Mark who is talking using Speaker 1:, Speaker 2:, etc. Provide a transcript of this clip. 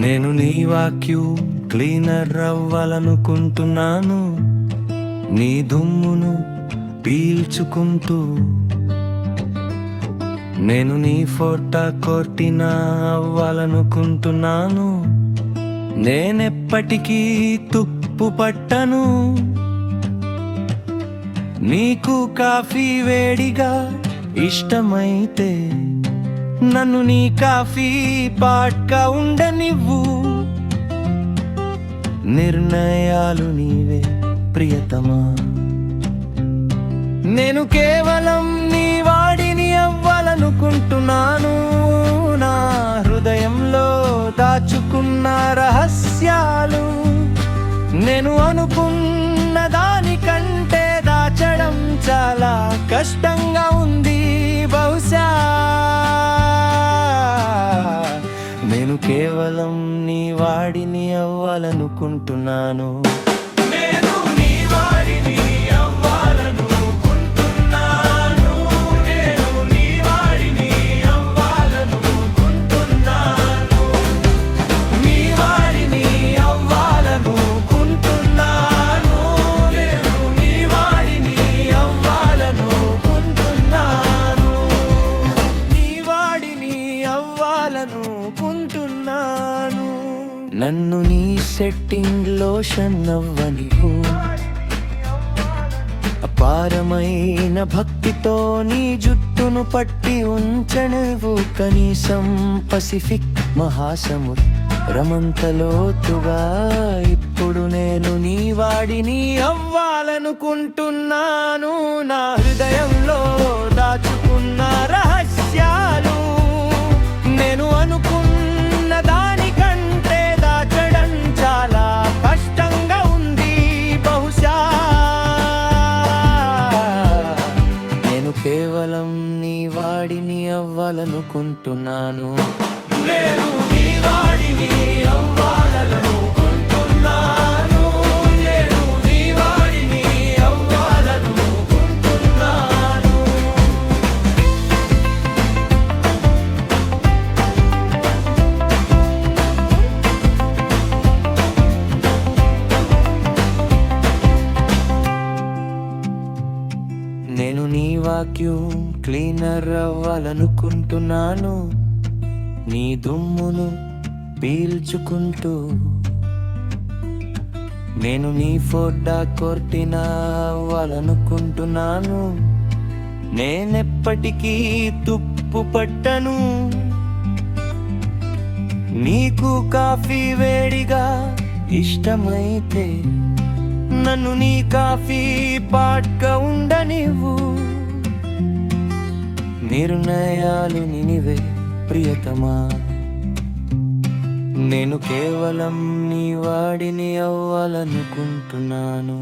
Speaker 1: నేను నీ vacuum cleaner అవ్వాలనుకుంటున్నాను, నీ దుమ్మును పీల్చుకుంటూ. నేను నీ ఫోటా కొట్టినా అవ్వాలనుకుంటున్నాను, నేనెప్పటికీ తుప్పు పట్టను. నీకు కాఫీ వేడిగా ఇష్టమైతే నన్ను నీ కాఫీ పాట్గా ఉండనివ్వు. నిర్ణయాలు నీవే ప్రియతమా, నేను కేవలం నీ వాడిని అవ్వాలనుకుంటున్నాను. నా హృదయంలో దాచుకున్న రహస్యాలు నేను అనుకున్న దానికంటే దాచడం చాలా కష్టంగా ఉంది. బహుశా నేను కేవలం నీ వాడిని అవ్వాలనుకుంటున్నాను. నేను నీ వాడిని అవ్వాలనుకుంటున్నాను. నేను నీ వాడిని అవ్వాలనుకుంటున్నాను. నీ వాడిని అవ్వాలనుకుంటున్నాను. నేను నీ వాడిని అవ్వాలనుకుంటున్నాను. నీ వాడిని అవ్వాలనుకుంటున్నాను. నన్ను నీ సెట్టింగ్ లోషన్ అవ్వనివ్వు. అపారమైన భక్తితో నీ జుట్టును పట్టి ఉంచనివ్వు. కనీసం పసిఫిక్ మహాసముద్రమంత లోతుగా. ఇప్పుడు నేను నీ వాడిని అవ్వాలనుకుంటున్నాను. నా హృదయంలో దాచుకున్న రహస్యాలు నేను అనుకున్న దానికంటే దాచడం చాలా కష్టంగా ఉంది. బహుశా నేను కేవలం నీ వాడిని అవ్వాలనుకుంటున్నాను. నేను నీ వాడిని అవ్వాలనుకుంటున్నాను. నేను నీ వాడిని అవ్వాలనుకుంటున్నాను. నేను నీ వాక్యూమ్ క్లీనర్ అవ్వాలనుకుంటున్నాను, నీ దుమ్మును పీల్చుకుంటూ. నేను నీ ఫోటా కొట్టినా అవ్వాలనుకుంటున్నాను, నేనెప్పటికీ తుప్పు పట్టను. నీకు కాఫీ వేడిగా ఇష్టమైతే నన్ను నీ కాఫీ పాట్గా ఉండనివ్వు. నిర్ణయాలు నీవే ప్రియతమా, నేను కేవలం నీ వాడిని అవ్వాలనుకుంటున్నాను.